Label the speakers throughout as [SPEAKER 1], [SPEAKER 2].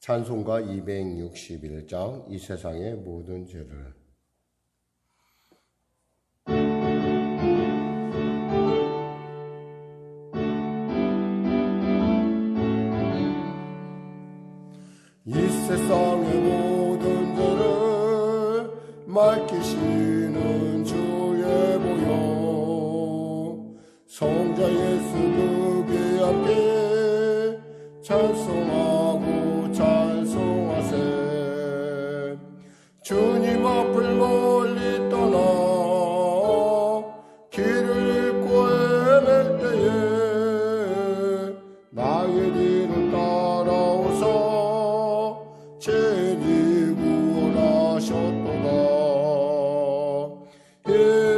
[SPEAKER 1] 찬송가 261장 이 세상의 모든 죄를. 이 세상의 모든 죄를 맑히시는 주의 보혈, 성자 예수 그게 함께 찬송하고 찬송하세. 주님 앞을 멀리 떠나 길을 잃고 헤맬 때에 나의 뒤를 따라오사 죄니 구원하셨도다. 이는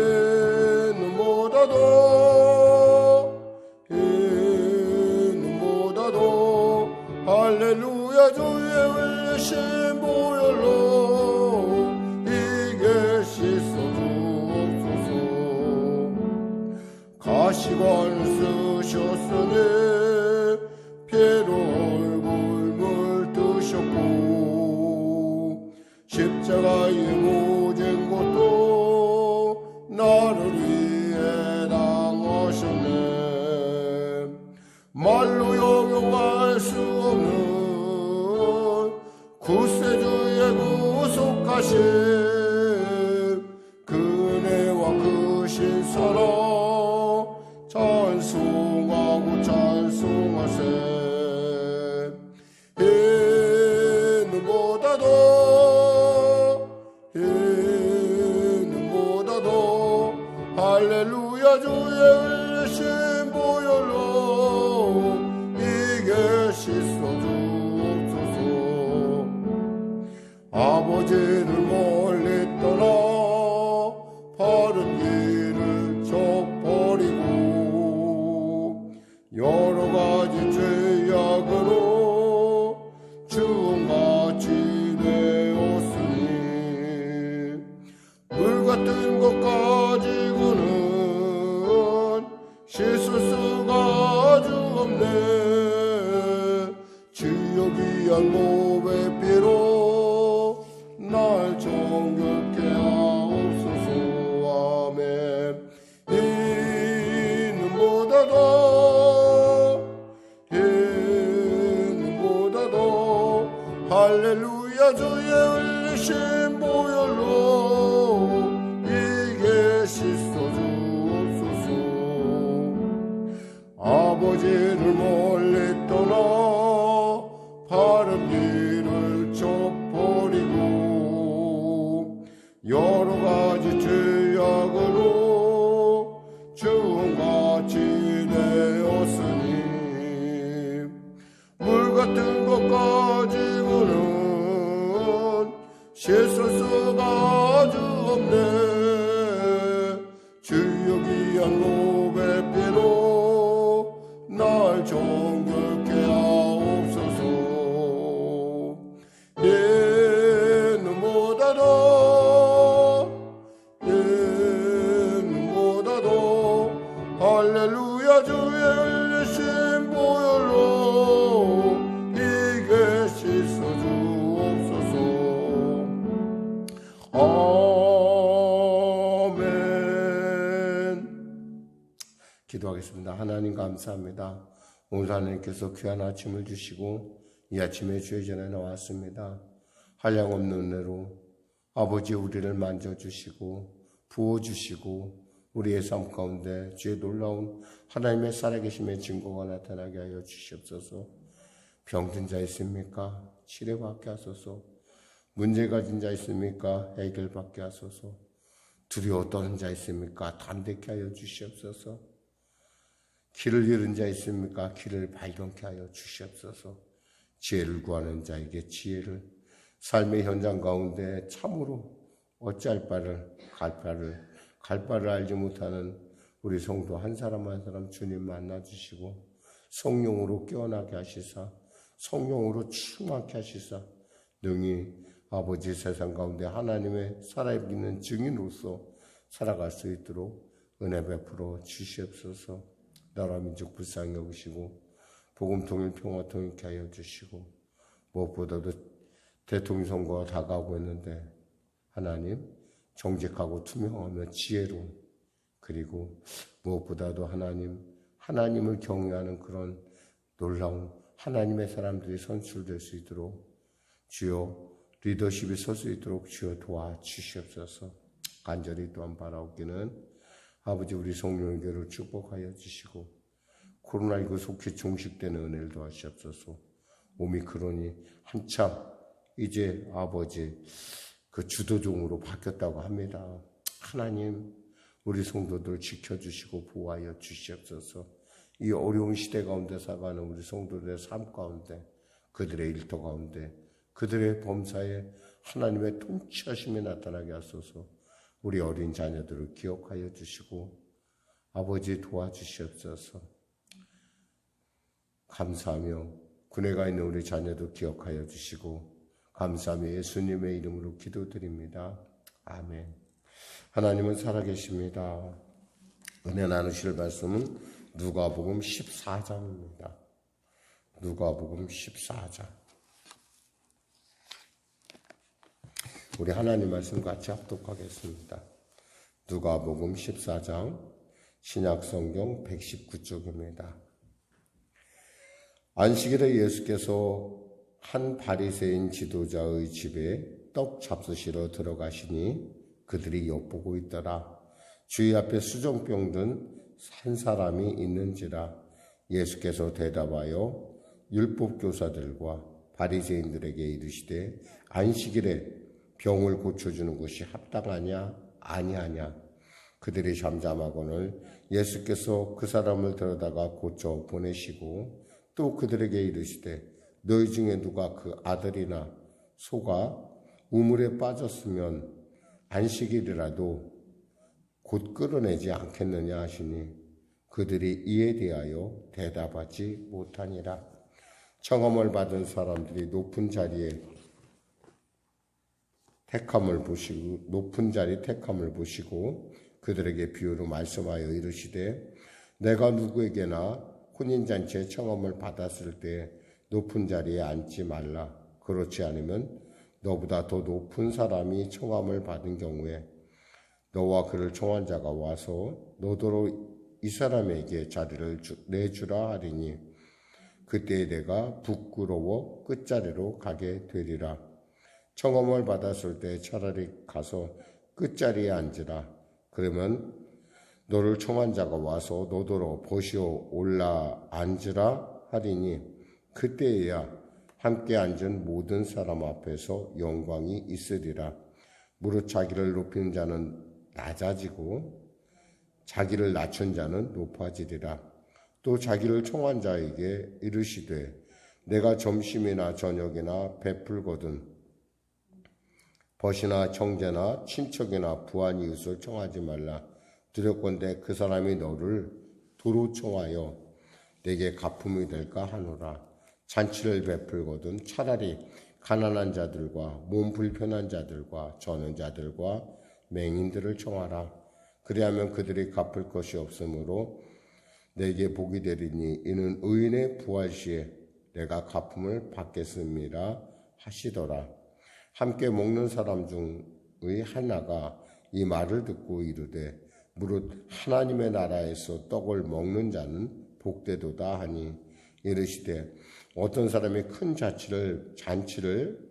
[SPEAKER 1] 할렐루야 주의 흘리신 보혈로 이게 씻어주옵소서. 가시관을 쓰셨으니 피로 얼굴 물드셨고 십자가의 모진 것도 나를 위해 당하셨네. 말로 형용할 수 없는 구세주의 구속하심, 그 은혜와 크신 사랑 찬송하고 찬송하세. 이는보다도 할렐루야 주의 흘리신 보혈로 이게 씻어주옵소서. 아버지를 멀리 떠나 바른 길을 저버리고 여러 가지 죄악으로 주홍같이 되었으니 물 같은 것 가지고는 씻을 수가 아주 없네. 주여 귀한 몸의 피로 날 정결케 하옵소서. 아멘. 이는보다도 할렐루야 주의 흘리신 보혈로 이게 씻어주옵소서. 아버지를 멀리 떠나 바른 길을 저버리고 여러 가지 죄악으로 주홍같이 되었으니 물 같은 것 가지고는 씻을 수가 아주 없네. 주여 귀한 몸의 피로 날 정결케 하옵소서. 이는보다도 할렐루야 주의 흘리신 보혈로 이게 씻어주옵소서. 아멘. 기도하겠습니다. 하나님 감사합니다. 오늘 하나님께서 귀한 아침을 주시고 이 아침에 주의 전에 나왔습니다. 한량없는 은혜로 아버지 우리를 만져주시고 부어주시고 우리의 삶 가운데 주의 놀라운 하나님의 살아계심의 증거가 나타나게 하여 주시옵소서. 병든 자 있습니까? 치료받게 하소서. 문제 가진 자 있습니까? 해결받게 하소서. 두려워 떠는 자 있습니까? 담대케 하여 주시옵소서. 길을 잃은 자 있습니까? 길을 발견케 하여 주시옵소서. 지혜를 구하는 자에게 지혜를, 삶의 현장 가운데 참으로 어찌할 바를 갈 바를 알지 못하는 우리 성도 한 사람 한 사람 주님 만나주시고 성령으로 깨어나게 하시사 성령으로 충만케 하시사 능히 아버지 세상 가운데 하나님의 살아있는 증인으로서 살아갈 수 있도록 은혜 베풀어 주시옵소서. 나라 민족 불쌍히 여기시고 복음 통일 평화 통일케 하여 주시고 무엇보다도 대통령 선거가 다가오고 있는데 하나님 정직하고 투명하며 지혜로운, 그리고 무엇보다도 하나님을 경외하는 그런 놀라운 하나님의 사람들이 선출될 수 있도록 주여 리더십이 설 수 있도록 주여 도와주시옵소서. 간절히 또한 바라옵기는 아버지 우리 성령교회를 축복하여 주시고 코로나19 속히 종식되는 은혜를 도와주시옵소서. 오미크론이 한참 이제 아버지 그 주도종으로 바뀌었다고 합니다. 하나님 우리 성도들 지켜주시고 보호하여 주시옵소서. 이 어려운 시대 가운데 살아가는 우리 성도들의 삶 가운데, 그들의 일터 가운데, 그들의 범사에 하나님의 통치하심이 나타나게 하소서. 우리 어린 자녀들을 기억하여 주시고 아버지 도와주시옵소서. 감사하며 군에 가 있는 우리 자녀도 기억하여 주시고 감사하며 예수님의 이름으로 기도드립니다. 아멘. 하나님은 살아계십니다. 은혜 나누실 말씀은 누가복음 14장입니다. 누가복음 14장. 우리 하나님 말씀 같이 합독하겠습니다. 누가복음 14장 신약성경 119쪽입니다. 안식일에 예수께서 한 바리새인 지도자의 집에 떡 잡수시러 들어가시니 그들이 엿보고 있더라. 주의 앞에 수정병 든 한 사람이 있는지라. 예수께서 대답하여 율법교사들과 바리새인들에게 이르시되 안식일에 병을 고쳐주는 것이 합당하냐 아니하냐. 그들이 잠잠하거늘 예수께서 그 사람을 데려다가 고쳐 보내시고 또 그들에게 이르시되 너희 중에 누가 그 아들이나 소가 우물에 빠졌으면 안식일이라도 곧 끌어내지 않겠느냐 하시니 그들이 이에 대하여 대답하지 못하니라. 청함을 받은 사람들이 높은 자리 택함을 보시고 그들에게 비유로 말씀하여 이르시되 내가 누구에게나 혼인잔치에 청함을 받았을 때 높은 자리에 앉지 말라. 그렇지 않으면 너보다 더 높은 사람이 청함을 받은 경우에 너와 그를 청한 자가 와서 너더러 이 사람에게 자리를 내주라 하리니 그때 내가 부끄러워 끝자리로 가게 되리라. 청함을 받았을 때 차라리 가서 끝자리에 앉으라. 그러면 너를 청한 자가 와서 너더러 보시오 올라 앉으라 하리니 그때에야 함께 앉은 모든 사람 앞에서 영광이 있으리라. 무릇 자기를 높이는 자는 낮아지고 자기를 낮춘 자는 높아지리라. 또 자기를 청한 자에게 이르시되 내가 점심이나 저녁이나 베풀거든 벗이나 형제나 친척이나 부한 이웃을 청하지 말라. 두렵건대 그 사람이 너를 도로 청하여 내게 가품이 될까 하노라. 잔치를 베풀거든 차라리 가난한 자들과 몸 불편한 자들과 저는 자들과 맹인들을 청하라. 그리하면 그들이 갚을 것이 없으므로 내게 복이 되리니 이는 의인의 부활 시에 내가 갚음을 받겠습니다 하시더라. 함께 먹는 사람 중의 하나가 이 말을 듣고 이르되 무릇 하나님의 나라에서 떡을 먹는 자는 복되도다 하니 이르시되 어떤 사람이 큰 잔치를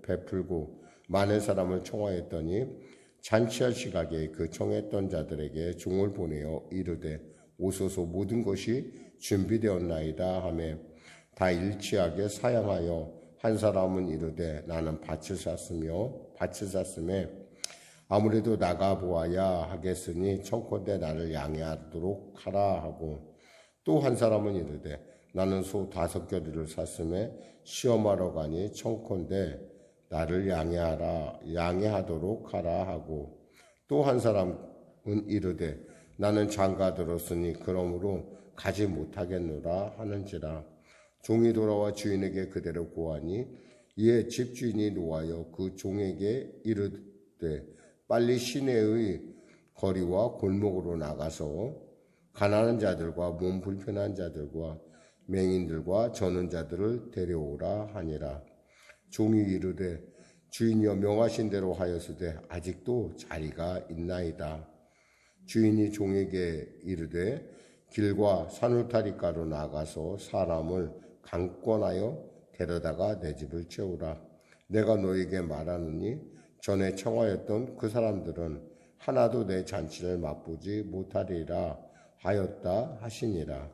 [SPEAKER 1] 베풀고 많은 사람을 청하였더니 잔치할 시각에 그 청했던 자들에게 종을 보내어 이르되 오소서 모든 것이 준비되었나이다 하며 다 일치하게 사양하여 한 사람은 이르되 나는 밭을 샀으며 아무래도 나가보아야 하겠으니 청컨대 나를 양해하도록 하라 하고 또 한 사람은 이르되 나는 소 5겨리를 샀으며 시험하러 가니 청컨대 나를 양해하도록 하라 하고 또 한 사람은 이르되 나는 장가 들었으니 그러므로 가지 못하겠노라 하는지라. 종이 돌아와 주인에게 그대로 고하니 이에 집주인이 노하여 그 종에게 이르되 빨리 시내의 거리와 골목으로 나가서 가난한 자들과 몸 불편한 자들과 맹인들과 저는 자들을 데려오라 하니라. 종이 이르되 주인이여 명하신 대로 하였으되 아직도 자리가 있나이다. 주인이 종에게 이르되 길과 산울타리가로 나가서 사람을 강권하여 데려다가 내 집을 채우라. 내가 너에게 말하노니 전에 청하였던 그 사람들은 하나도 내 잔치를 맛보지 못하리라 하였다 하시니라.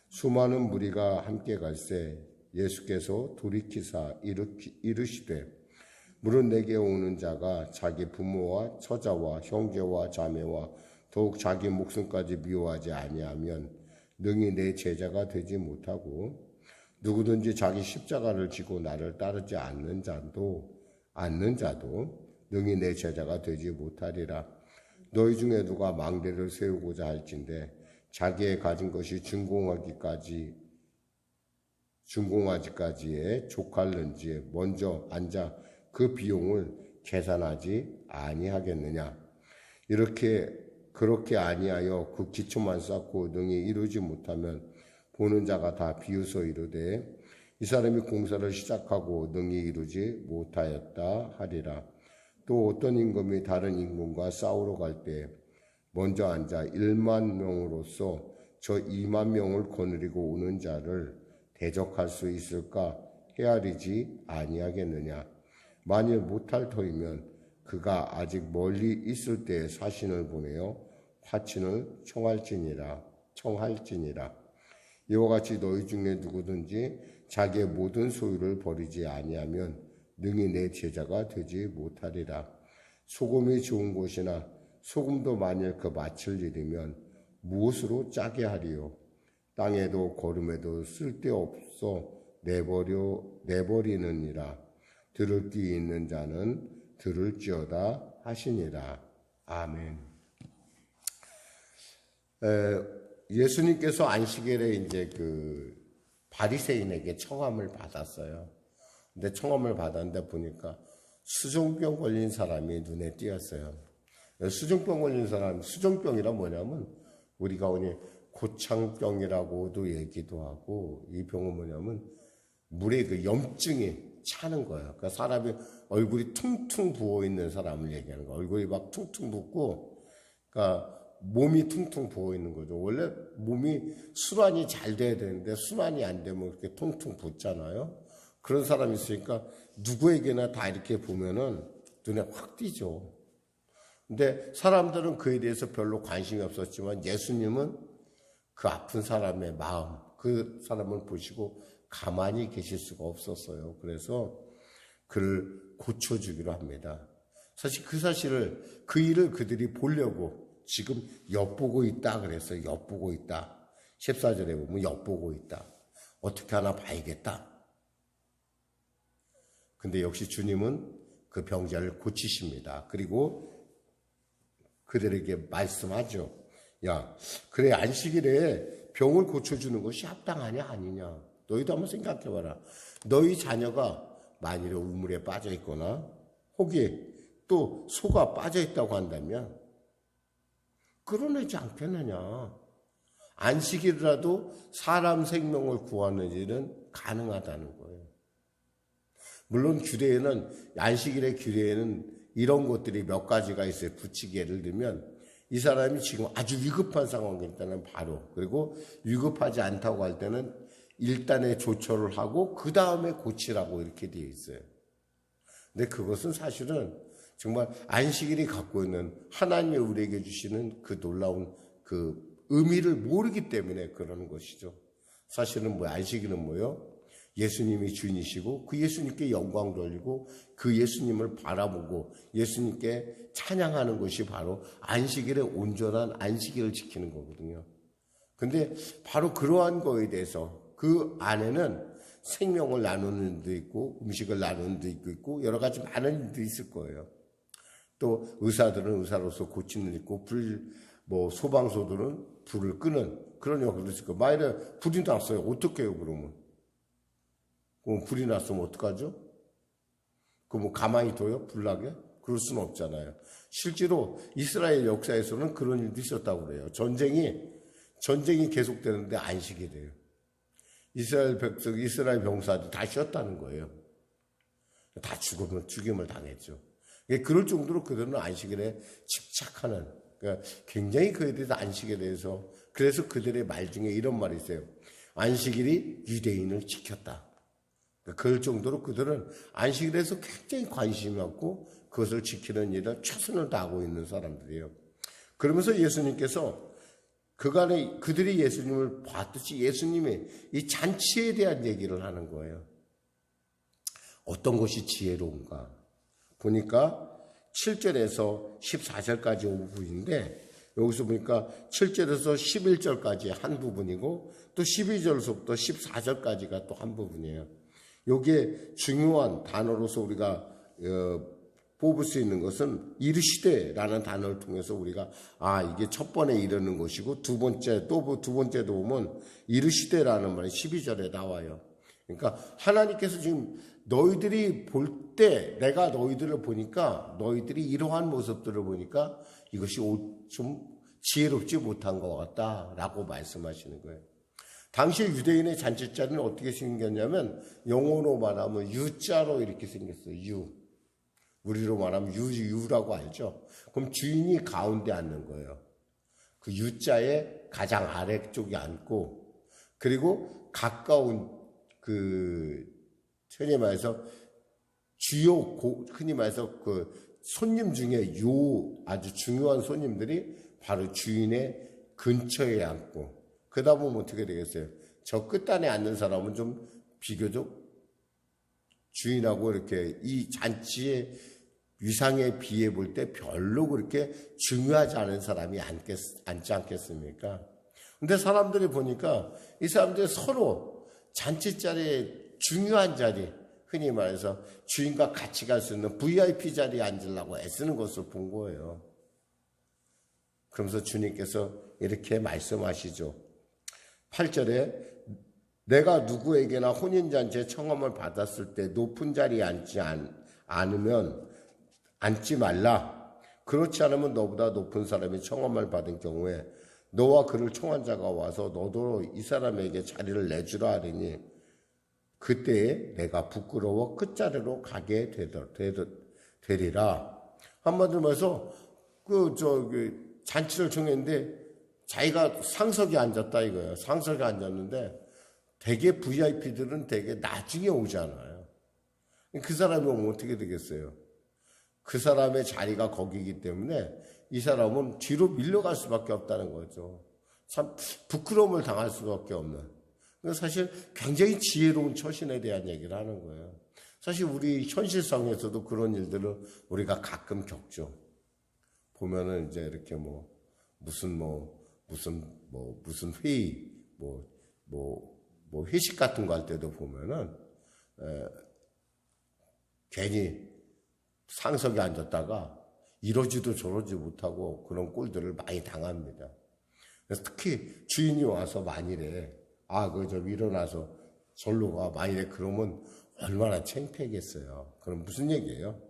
[SPEAKER 1] 수많은 무리가 함께 갈새 예수께서 돌이키사 이르시되 물은 내게 오는 자가 자기 부모와 처자와 형제와 자매와 더욱 자기 목숨까지 미워하지 아니하면 능히 내 제자가 되지 못하고 누구든지 자기 십자가를 지고 나를 따르지 않는 자도 능히 내 제자가 되지 못하리라. 너희 중에 누가 망대를 세우고자 할진대 자기의 가진 것이 준공하기까지에 족할는지 먼저 앉아 그 비용을 계산하지 아니하겠느냐. 그렇게 아니하여 그 기초만 쌓고 능히 이루지 못하면 보는 자가 다 비웃어 이르되 이 사람이 공사를 시작하고 능히 이루지 못하였다 하리라. 또 어떤 임금이 다른 임금과 싸우러 갈 때 먼저 앉아 1만 명으로서 저 2만 명을 거느리고 오는 자를 대적할 수 있을까 헤아리지 아니하겠느냐. 만일 못할 터이면 그가 아직 멀리 있을 때에 사신을 보내어 화친을 청할지니라. 이와 같이 너희 중에 누구든지 자기의 모든 소유를 버리지 아니하면 능히 내 제자가 되지 못하리라. 소금이 좋은 곳이나 소금도 만일 그 맛을 잃으면 무엇으로 짜게 하리요. 땅에도 거름에도 쓸데없어 내버리느니라. 들을 귀 있는 자는 들을지어다 하시니라. 아멘. 예수님께서 안식일에 이제 그 바리새인에게 청함을 받았어요. 근데 청함을 받았는데 보니까 수종병 걸린 사람이 눈에 띄었어요. 수종병 걸린 사람, 수종병이란 뭐냐면 우리가 오늘 고창병이라고도 얘기도 하고 이 병은 뭐냐면 물에 그 염증이 차는 거예요. 그러니까 사람이 얼굴이 퉁퉁 부어 있는 사람을 얘기하는 거예요. 얼굴이 막 퉁퉁 붓고, 그러니까 몸이 퉁퉁 부어 있는 거죠. 원래 몸이 순환이 잘 돼야 되는데 순환이 안 되면 이렇게 퉁퉁 붓잖아요. 그런 사람이 있으니까 누구에게나 다 이렇게 보면은 눈에 확 띄죠. 근데 사람들은 그에 대해서 별로 관심이 없었지만 예수님은 그 아픈 사람의 마음, 그 사람을 보시고 가만히 계실 수가 없었어요. 그래서 그를 고쳐주기로 합니다. 사실 그 일을 그들이 보려고 지금 엿보고 있다 그랬어요. 엿보고 있다. 14절에 보면 엿보고 있다. 어떻게 하나 봐야겠다. 근데 역시 주님은 그 병자를 고치십니다. 그리고 그들에게 말씀하죠. 야, 그래 안식일에 병을 고쳐주는 것이 합당하냐 아니냐. 너희도 한번 생각해봐라. 너희 자녀가 만일에 우물에 빠져있거나 혹이 또 소가 빠져있다고 한다면 끌어내지 않겠느냐. 안식일이라도 사람 생명을 구하는 일은 가능하다는 거예요. 물론 규례에는 안식일의 규례에는 이런 것들이 몇 가지가 있어요. 붙이기 예를 들면 이 사람이 지금 아주 위급한 상황일 때는 바로, 그리고 위급하지 않다고 할 때는 일단의 조처를 하고 그 다음에 고치라고 이렇게 되어 있어요. 근데 그것은 사실은 정말 안식일이 갖고 있는 하나님이 우리에게 주시는 그 놀라운 그 의미를 모르기 때문에 그러는 것이죠. 사실은 안식일은 뭐예요? 예수님이 주인이시고 그 예수님께 영광 돌리고 그 예수님을 바라보고 예수님께 찬양하는 것이 바로 안식일의 온전한 안식일을 지키는 거거든요. 근데 바로 그러한 거에 대해서 그 안에는 생명을 나누는 일도 있고 음식을 나누는 일도 있고 여러 가지 많은 일도 있을 거예요. 또 의사들은 의사로서 고치는 일 있고 소방소들은 불을 끄는 그런 역할도 있을 거예요. 만일에 불이 났어요. 어떻게 해요 그러면? 그럼 불이 났으면 어떡하죠? 그럼 가만히 둬요? 불나게? 그럴 수는 없잖아요. 실제로 이스라엘 역사에서는 그런 일도 있었다고 그래요. 전쟁이 계속되는데 안식이 돼요. 이스라엘 병사들이 다 쉬었다는 거예요. 다 죽임을 당했죠. 그럴 정도로 그들은 안식일에 집착하는, 그러니까 굉장히 그에 대해서 안식에 대해서, 그래서 그들의 말 중에 이런 말이 있어요. 안식일이 유대인을 지켰다. 그럴 정도로 그들은 안식일에서 굉장히 관심이 많고 그것을 지키는 일에 최선을 다하고 있는 사람들이에요. 그러면서 예수님께서 그들이 예수님을 봤듯이 예수님의 이 잔치에 대한 얘기를 하는 거예요. 어떤 것이 지혜로운가? 보니까 7절에서 14절까지 온 부분인데 여기서 보니까 7절에서 11절까지 한 부분이고 또 12절부터 14절까지가 또 한 부분이에요. 여기에 중요한 단어로서 우리가 뽑을 수 있는 것은 이르시되라는 단어를 통해서 우리가 이게 첫 번에 이르는 것이고 두 번째도 보면 이르시되라는 말이 12절에 나와요. 그러니까 하나님께서 지금 너희들이 볼 때 내가 너희들을 보니까 너희들이 이러한 모습들을 보니까 이것이 좀 지혜롭지 못한 것 같다라고 말씀하시는 거예요. 당시 유대인의 잔치자리는 어떻게 생겼냐면 영어로 말하면 U자로 이렇게 생겼어요. U. 우리로 말하면 유라고 알죠. 그럼 주인이 가운데 앉는 거예요. 그 U자의 가장 아래쪽에 앉고 그리고 가까운 흔히 말해서 흔히 말해서 그 손님 중에 아주 중요한 손님들이 바로 주인의 근처에 앉고 그러다 보면 어떻게 되겠어요? 저 끝단에 앉는 사람은 좀 비교적 주인하고 이렇게 이 잔치의 위상에 비해 볼 때 별로 그렇게 중요하지 않은 사람이 앉지 않겠습니까? 근데 사람들이 보니까 이 사람들이 서로 잔치 자리에 중요한 자리, 흔히 말해서 주인과 같이 갈 수 있는 VIP 자리에 앉으려고 애쓰는 것을 본 거예요. 그러면서 주님께서 이렇게 말씀하시죠. 8절에 내가 누구에게나 혼인잔치에 청함을 받았을 때 높은 자리에 앉지 말라. 그렇지 않으면 너보다 높은 사람이 청함을 받은 경우에 너와 그를 청한 자가 와서 너도 이 사람에게 자리를 내주라 하리니 그때에 내가 부끄러워 끝자리로 가게 되리라. 한마디로 말해서 잔치를 청했는데 자기가 상석에 앉았다 이거예요. 상석에 앉았는데 대개 VIP들은 대개 나중에 오잖아요. 그 사람이 오면 어떻게 되겠어요? 그 사람의 자리가 거기이기 때문에 이 사람은 뒤로 밀려갈 수밖에 없다는 거죠. 참 부끄러움을 당할 수밖에 없는. 사실 굉장히 지혜로운 처신에 대한 얘기를 하는 거예요. 사실 우리 현실상에서도 그런 일들을 우리가 가끔 겪죠. 보면은 이제 이렇게 무슨 회의, 회식 같은 거 할 때도 보면은, 괜히 상석에 앉았다가 이러지도 저러지 못하고 그런 꼴들을 많이 당합니다. 그래서 특히 주인이 와서 만일에, 좀 일어나서 절로 가. 만일에 그러면 얼마나 창피하겠어요. 그럼 무슨 얘기예요?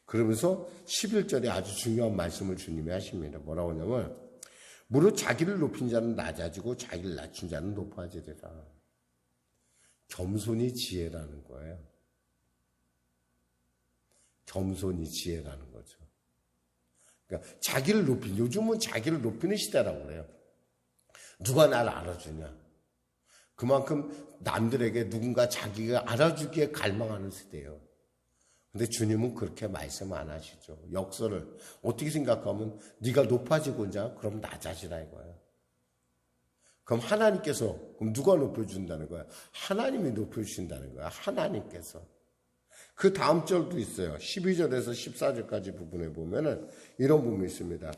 [SPEAKER 1] 그러면서 11절에 아주 중요한 말씀을 주님이 하십니다. 뭐라고 하냐면, 무릇 자기를 높인 자는 낮아지고 자기를 낮춘 자는 높아지리라. 겸손이 지혜라는 거예요. 겸손이 지혜라는 거죠. 그러니까 요즘은 자기를 높이는 시대라고 그래요. 누가 나를 알아주냐. 그만큼 남들에게 누군가 자기가 알아주기에 갈망하는 시대예요. 근데 주님은 그렇게 말씀 안 하시죠. 역설을 어떻게 생각하면 네가 높아지고 있냐? 그럼 낮아지라 이거예요. 그럼 그럼 누가 높여준다는 거야? 하나님이 높여주신다는 거야. 하나님께서. 그 다음 절도 있어요. 12절에서 14절까지 부분에 보면은 이런 부분이 있습니다.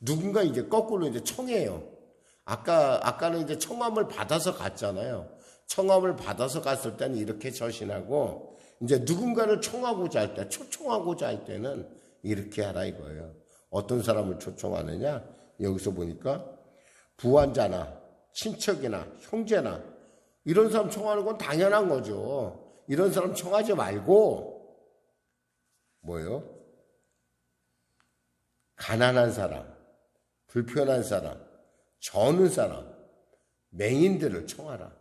[SPEAKER 1] 누군가 이제 거꾸로 이제 청해요. 아까는 이제 청함을 받아서 갔잖아요. 청함을 받아서 갔을 때는 이렇게 처신하고, 이제 누군가를 초청하고자 할 때는 이렇게 하라 이거예요. 어떤 사람을 초청하느냐? 여기서 보니까 부한자나 친척이나 형제나 이런 사람 청하는 건 당연한 거죠. 이런 사람 청하지 말고, 가난한 사람, 불편한 사람, 저는 사람, 맹인들을 청하라.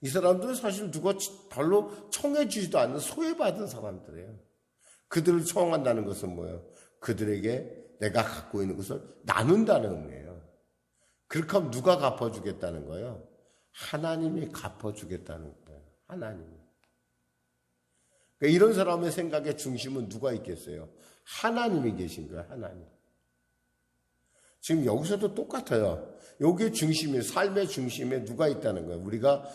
[SPEAKER 1] 이 사람들은 사실 누가 별로 청해 주지도 않는 소외받은 사람들이에요. 그들을 청한다는 것은 뭐예요? 그들에게 내가 갖고 있는 것을 나눈다는 의미예요. 그렇게 하면 누가 갚아주겠다는 거예요? 하나님이 갚아주겠다는 거예요. 하나님이. 그러니까 이런 사람의 생각의 중심은 누가 있겠어요? 하나님이 계신 거예요. 하나님. 지금 여기서도 똑같아요. 여기에 중심에, 삶의 중심에 누가 있다는 거예요? 우리가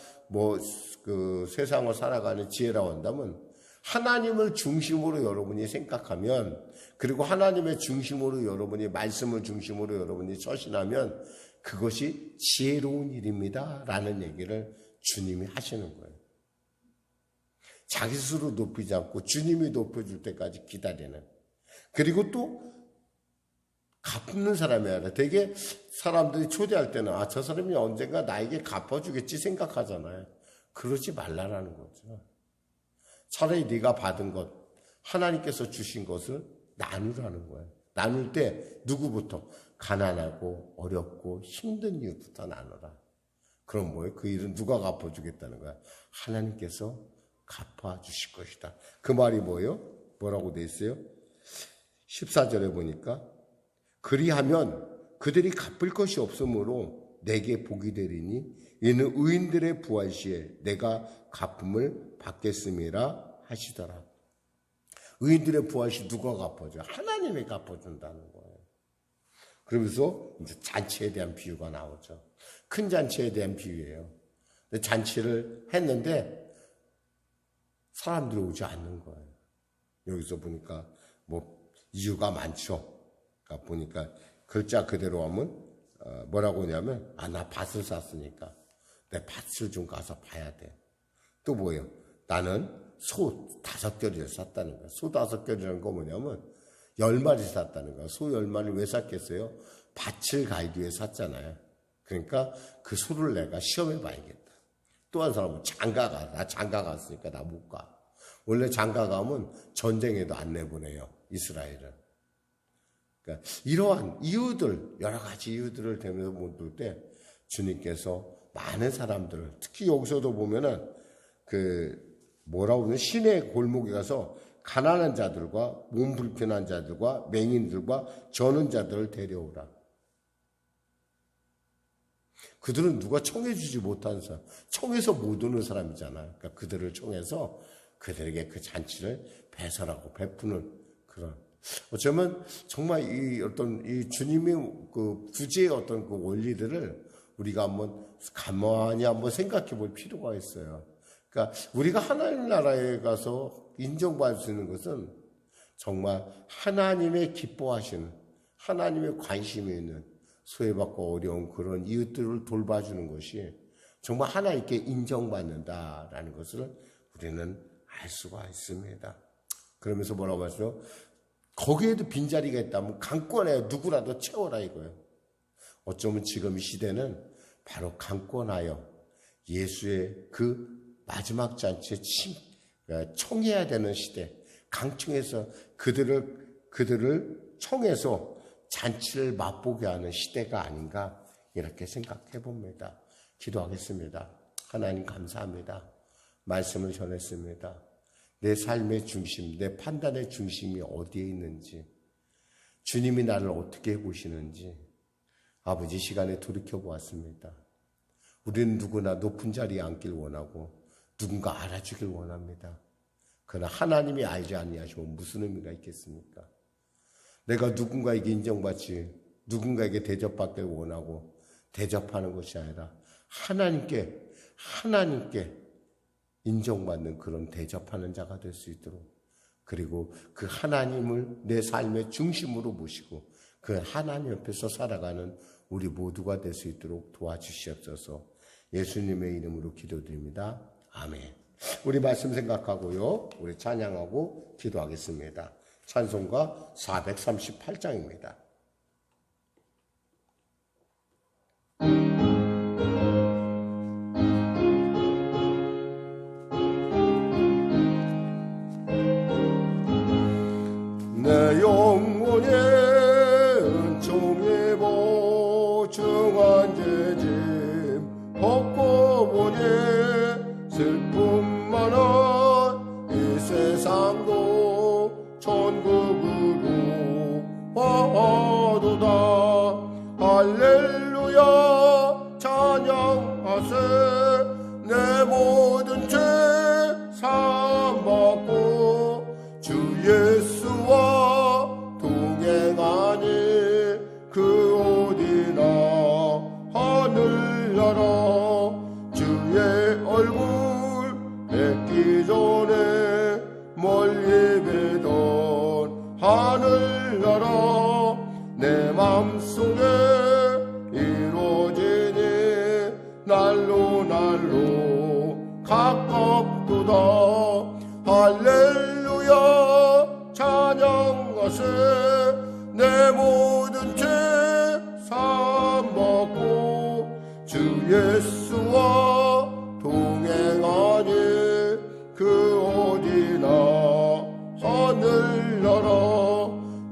[SPEAKER 1] 그 세상을 살아가는 지혜라고 한다면 하나님을 중심으로 여러분이 생각하면, 그리고 하나님의 중심으로 여러분이, 말씀을 중심으로 여러분이 처신하면 그것이 지혜로운 일입니다 라는 얘기를 주님이 하시는 거예요. 자기 스스로 높이지 않고 주님이 높여줄 때까지 기다리는. 그리고 또 갚는 사람이 아니라, 되게 사람들이 초대할 때는 저 사람이 언젠가 나에게 갚아주겠지 생각하잖아요. 그러지 말라라는 거죠. 차라리 네가 받은 것, 하나님께서 주신 것을 나누라는 거예요. 나눌 때 누구부터? 가난하고 어렵고 힘든 이유부터 나누라. 그럼 뭐예요? 그 일은 누가 갚아주겠다는 거야? 하나님께서 갚아주실 것이다. 그 말이 뭐예요? 뭐라고 돼 있어요? 14절에 보니까 그리하면 그들이 갚을 것이 없으므로 내게 복이 되리니 이는 의인들의 부활 시에 내가 갚음을 받겠음이라 하시더라. 의인들의 부활 시 누가 갚아줘요? 하나님이 갚아준다는 거예요. 그러면서 이제 잔치에 대한 비유가 나오죠. 큰 잔치에 대한 비유예요. 근데 잔치를 했는데 사람들이 오지 않는 거예요. 여기서 보니까 이유가 많죠. 그러니까 보니까 글자 그대로 하면 뭐라고 하냐면 나 밭을 샀으니까 내 밭을 좀 가서 봐야 돼. 또 뭐예요? 나는 소 5겨리를 샀다는 거야. 소 5겨리라는 거 뭐냐면 10마리 샀다는 거야. 소 10마리를 왜 샀겠어요? 밭을 가기 위해 샀잖아요. 그러니까 그 소를 내가 시험해 봐야겠다. 또 한 사람은 장가가. 나 장가 갔으니까 나 못 가. 원래 장가 가면 전쟁에도 안 내보내요. 이스라엘은. 그러니까 이러한 이유들, 여러 가지 이유들을 대면서 볼 때 주님께서 많은 사람들을, 특히 여기서도 보면은 뭐라고 하면 시내 골목에 가서 가난한 자들과 몸 불편한 자들과 맹인들과 저는 자들을 데려오라. 그들은 누가 청해주지 못한 사람, 청해서 못 오는 사람이잖아요. 그러니까 그들을 청해서 그들에게 그 잔치를 배설하고 베푸는 그런. 어쩌면 정말 이 주님의 그 구제의 어떤 그 원리들을 우리가 가만히 한번 생각해 볼 필요가 있어요. 그러니까 우리가 하나님 나라에 가서 인정받을 수 있는 것은 정말 하나님의 기뻐하시는, 하나님의 관심이 있는 소외받고 어려운 그런 이웃들을 돌봐주는 것이 정말 하나님께 인정받는다라는 것을 우리는 알 수가 있습니다. 그러면서 뭐라고 하죠? 거기에도 빈자리가 있다면 강권해 누구라도 채워라 이거예요. 어쩌면 지금 이 시대는 바로 강권하여 예수의 그 마지막 잔치에 청해야 되는 시대, 강청해서 그들을 청해서 잔치를 맛보게 하는 시대가 아닌가 이렇게 생각해 봅니다. 기도하겠습니다. 하나님 감사합니다. 말씀을 전했습니다. 내 삶의 중심, 내 판단의 중심이 어디에 있는지, 주님이 나를 어떻게 보시는지 아버지 시간에 돌이켜보았습니다. 우리는 누구나 높은 자리에 앉길 원하고 누군가 알아주길 원합니다. 그러나 하나님이 알지 아니하시면 무슨 의미가 있겠습니까? 내가 누군가에게 인정받지, 누군가에게 대접받길 원하고 대접하는 것이 아니라 하나님께 인정받는 그런 대접하는 자가 될 수 있도록, 그리고 그 하나님을 내 삶의 중심으로 모시고 그 하나님 옆에서 살아가는 우리 모두가 될 수 있도록 도와주시옵소서. 예수님의 이름으로 기도드립니다. 아멘. 우리 말씀 생각하고요, 우리 찬양하고 기도하겠습니다. 찬송가 438장입니다. 내 영혼의 은총에 보증한 죄짐 벗고 보니 천국으로 와도다. 할렐루야 찬양하세. 내 모든 죄 사함받고 주 예수와 동행하니 그 어디나 하늘나라. 주의 얼굴 뵙기 전에 멀리 뵈던 하늘나라. 내 맘속에 이루어지니 날로 가깝도다. 할렐루야 찬양하세. 내 모든 죄 사함받고 주 예수와 동행하니 그 어디나 하늘나라.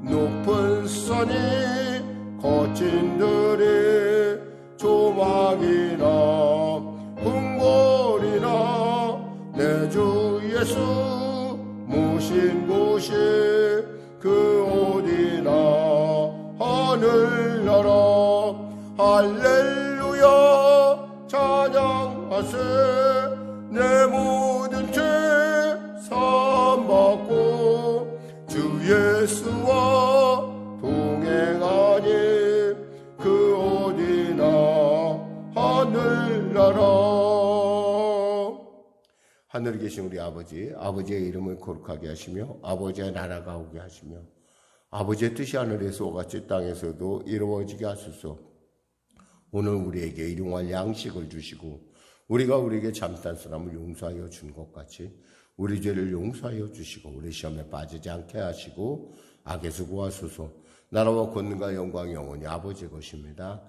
[SPEAKER 1] 높은 산이 거친 들이 조망이나 궁궐이나 내 주 예수 모신 곳이 그 어디나 하늘나라. 할렐루야 찬양하세. 내 모든 죄 사함받고 주 예수와 동행하니 그 어디나 하늘나라. 하늘에 계신 우리 아버지, 아버지의 이름을 거룩하게 하시며 아버지의 나라가 오게 하시며 아버지의 뜻이 하늘에서 같이 땅에서도 이루어지게 하소서. 오늘 우리에게 일용할 양식을 주시고 우리가 우리에게 잘못한 사람을 용서하여 준 것 같이 우리 죄를 용서하여 주시고 우리 시험에 빠지지 않게 하시고 악에서 구하소서. 나라와 권능과 영광이 영원히 아버지의 것입니다.